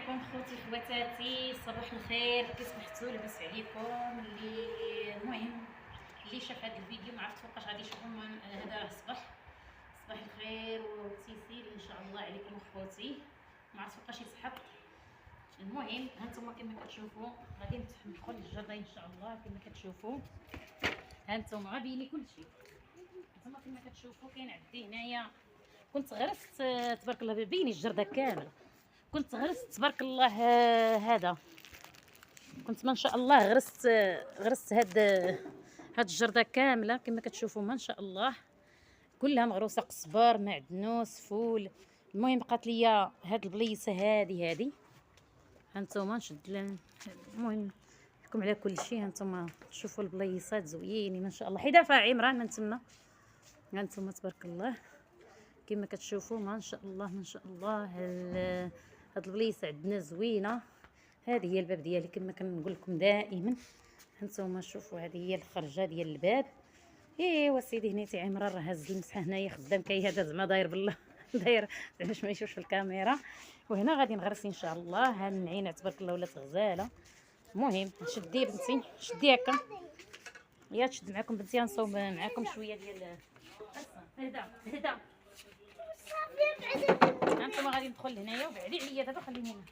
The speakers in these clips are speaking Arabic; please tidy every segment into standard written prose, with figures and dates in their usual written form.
عليكم خوتي خواتاتي، صباح الخير. كي سمحتوا لاباس عليكم؟ المهم اللي شاف هذا الفيديو ما عرفت فوقاش غادي يشوفوا. هذا راه صباح الخير والتيسير ان شاء الله عليكم خوتي. ما عرفت فوقاش يسحق. المهم هانتوما كما كتشوفوا غادي ندخل للجردة ان شاء الله. كما كتشوفوا هانتوما غابيني كلشي. هانتوما كما كتشوفوا كاين عندي هنايا، كنت غرست تبارك الله بيني الجردة كامل. كنت غرست تبارك الله هذا، كنت ما شاء الله غرست هاد الجردة كاملة كما كتشوفوا ما شاء الله، كلها مغروسة قزبر معدنوس فول. المهم بقات ليا هاد البليصه هادي هانتوما نشد. المهم نحكم على كل شيء. هانتوما تشوفوا البليصات زوينين ما شاء الله. حيدا فيها عمران من تما هانتوما تبارك الله كما كتشوفوا ما شاء الله ما شاء الله. هاد البليصه عندنا زوينه. هذه هي الباب ديالي كما كنقول لكم دائما. هانتوما شوفوا هذه هي الخرجه ديال الباب. ايوا سيدي هنيتي عمران راه هز المسحه هنايا خدام كي هذا زعما داير بالله داير باش ما يشوفش في الكاميرا. وهنا غادي نغرس ان شاء الله. ها النعينه تبارك الله ولات غزاله. المهم شدي بنتي شدي هكا يا تشد معكم بنتي. غنصوب معكم شويه ديال هدا هانتوما غادي ندخل هنايا وبعدي عليا دابا خليني هنا.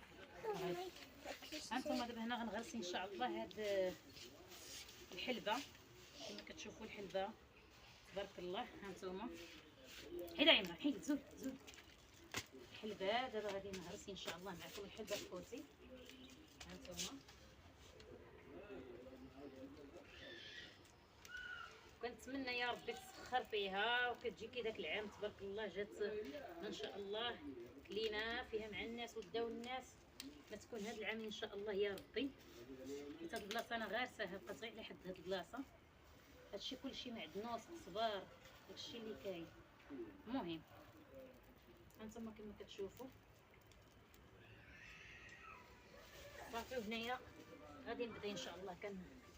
هانتوما دابا هنا غنغرس ان شاء الله هاد الحلبه كما كتشوفوا الحلبه تبارك الله. هانتوما حيدا عمران حيد زود الحلبه. دابا غادي نغرس ان شاء الله معكم الحلبه خوتي. هانتوما كنتمنى يا ربي تسخر فيها وكتجي كي داك العام تبارك الله جات ما شاء الله كلينا فيها مع الناس وداو الناس. ما تكون هذا العام ان شاء الله يا ربي. حيت هاد البلاصه انا غارساها بقات غير على حد هاد البلاصه. هادشي كلشي معدنوس قزبار داكشي اللي كاين. المهم هانتوما كما كتشوفوا صافي. وهنايا غادي نبدا ان شاء الله.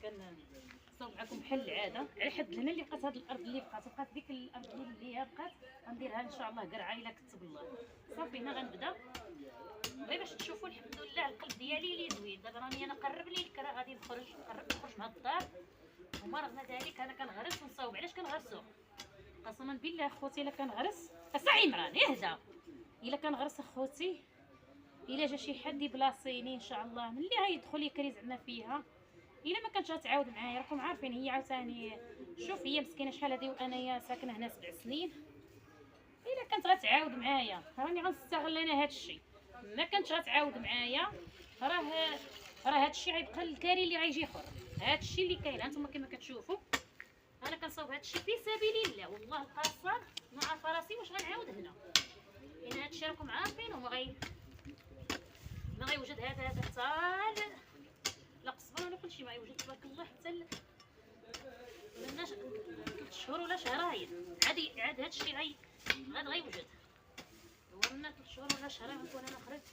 كنصاوب معكم بحال العاده على حد هنا اللي بقات. هاد الارض اللي بقات ديك الارض اللي هي بقات غنديرها ان شاء الله قرعه الا كتب الله. صافي هنا غنبدا غير باش تشوفوا الحمد لله القلب ديالي اللي زوين. دابا راني انا قرب لي الكرا غادي نخرج من هاد الدار. وما رغم ذلك انا كنغرس ونصاوب. علاش كنغرسو؟ قسما بالله اخوتي الا كنغرس اسا عمران اهدى. الا كنغرس اخوتي الا جا شي حد يبلاصيني ان شاء الله ملي غيدخل يكري زعما فيها. الا ما كانتش غتعاود معايا راكم عارفين هي عاوتاني. شوف هي مسكينه شحال هادي وانايا ساكنه هنا 7 سنين. الا كانت غتعاود معايا راني غنستغل انا هاد الشيء. ما كانتش غتعاود معايا راه هاد الشيء غيبقى للكاري اللي غيجي اخر. هاد الشيء اللي كاين هانتوما كما كتشوفوا انا كنصاوب هاد الشيء في سبيل الله. والله القصر ما عارفه راسي واش غنعاود هنا. لان هاد الشيء راكم عارفين وما غيوجد هذا حتى لا قصبر ولا كلشي. ما يوجد تبارك الله حتى ملناش 3 شهور ولا شهرين عاد هاد الشيء غيوجد. هو من 3 شهور ولا شهرين غنكون انا خرجت،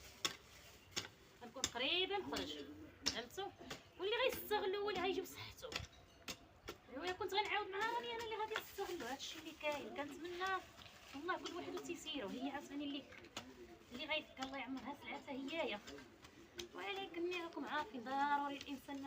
غنكون قريبه نخرج. فهمتوا؟ واللي غيستغلوا واللي غيجيب صحته. الا كنت غنعاود معها راني انا اللي غادي نستغلوا هادشي اللي كاين. كنتمنى والله كل واحد وتيسيرو. هي عاوتاني اللي غيفك الله يعمرها سلعتها هيايا. ولكن راكم عارفين ضروري الانسان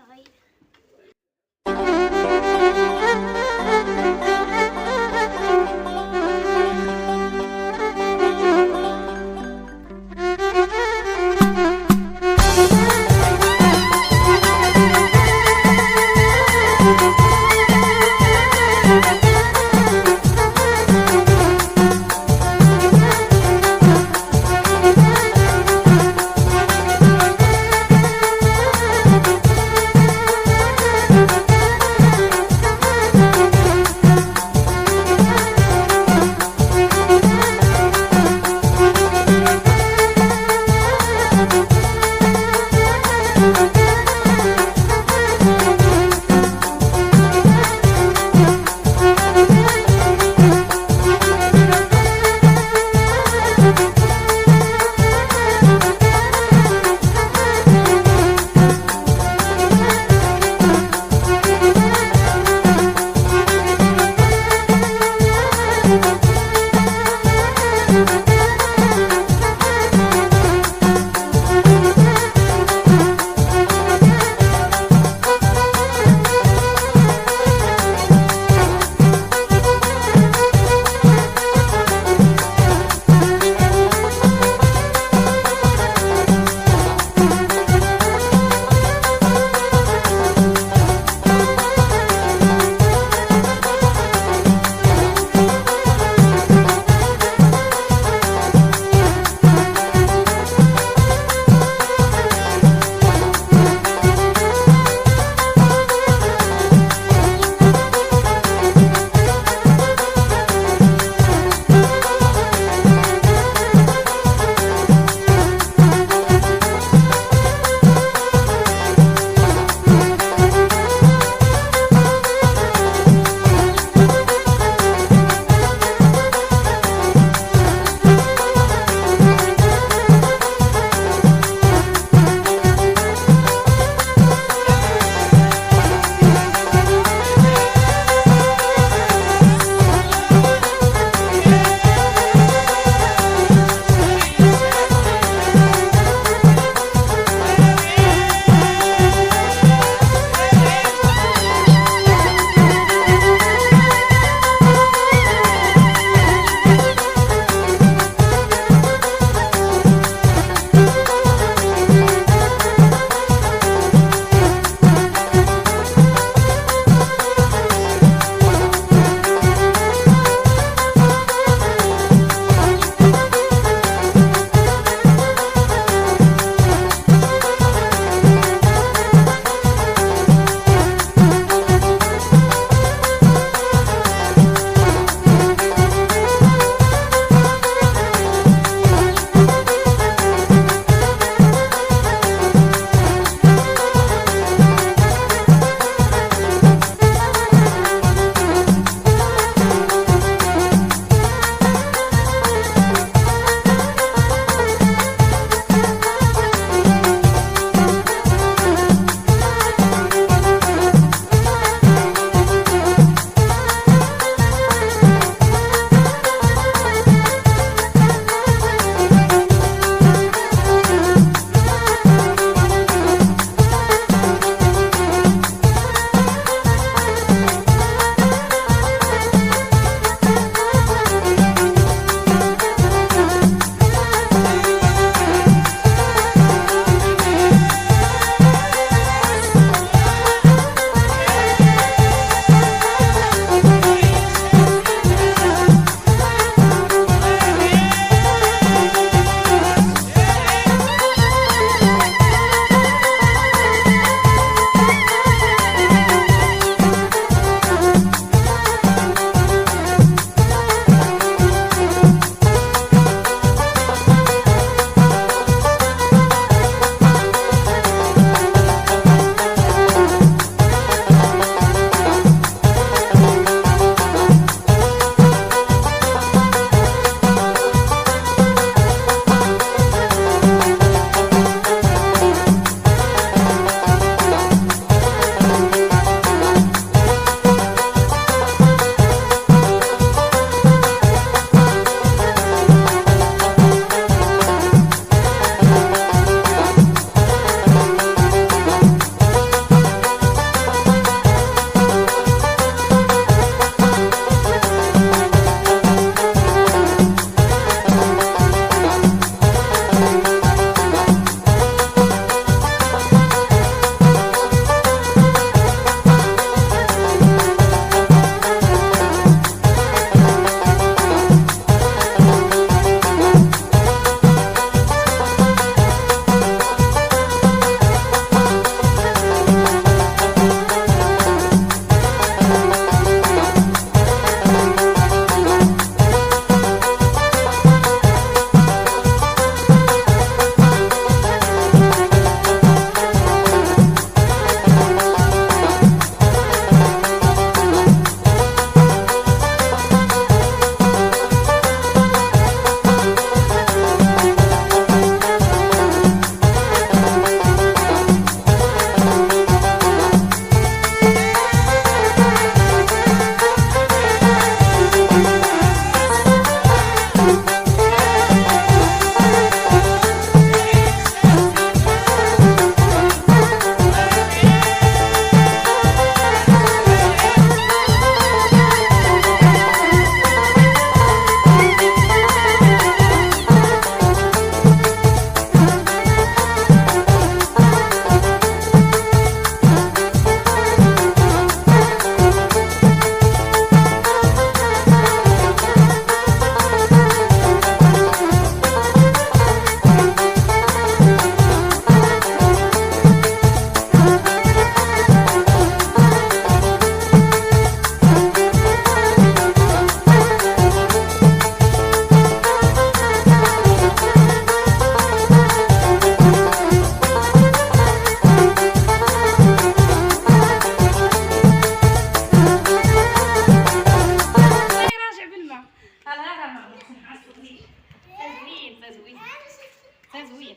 تا زوين.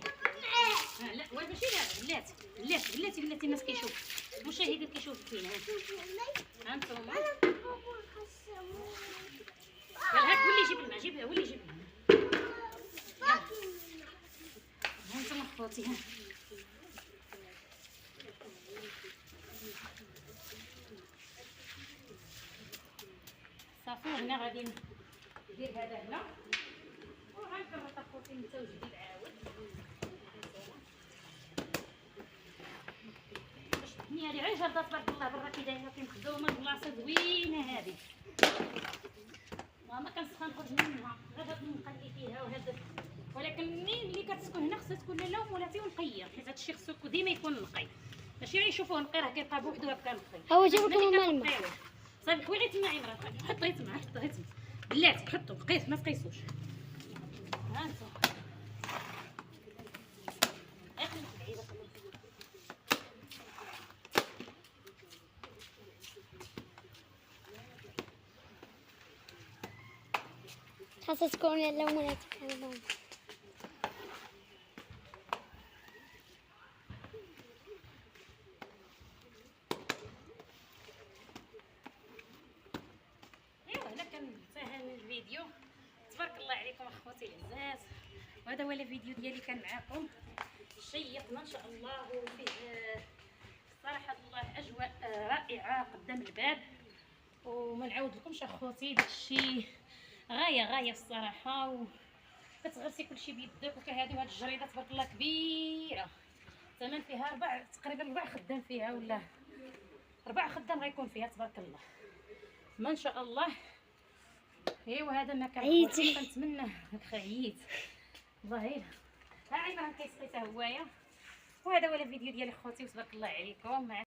لا ماشي لا بلاتي الناس كيشوفوا، المشاهدين كيشوفوا فينا. ها انتوما قال هاك ولي جيب الماء، جيبها ولي جيب الماء. ها انتم خوتي. ها صافي هنا غادي ندير هذا هنا وغنكرط اخوتي نتا وجديد عاود. الدنيا هادي غير جرده تبارك الله برا كي دايره مخدومه بلاصه زوينه هادي. ما كنسخن نخرج منها غير هاد النقا اللي فيها وهذا، ولكن ملي كتسكن هنا خصها تكون لاله ومولاتي ونقيه، حيت هادشي خصو ديما يكون نقي، ماشي غير يشوفوه نقي راه كيبقى بوحدو هكا نقي. هو جاب لكم الماء. صافي خويا غير تما عمران حط غير تما، حط غير تما بلاتي حطو قيس ما تقيسوش. ها انت خاصها تكون لاله ومولاتي كاملين. هنا كنتهى الفيديو. تبارك الله عليكم اخوتي العزاز، وهذا هو الفيديو ديالي كان معكم شيقنا ان شاء الله، وفيه صراحه الله اجواء رائعه قدام الباب. وما نعاود لكمش اخوتي داكشي غايه الصراحه، كتغرسي كلشي بيدك وكهادي. وهاد الجريده تبارك الله كبيره، الثمن فيها تقريبا 4 خدام فيها، ولا 4 خدام غيكون فيها تبارك الله ما شاء الله. ايوا هذا ما كان كنتمنى عييت ظهير. ها عمران كيسقي حتى هوايا. وهذا هو الفيديو ديالي خوتي، وتبارك الله عليكم.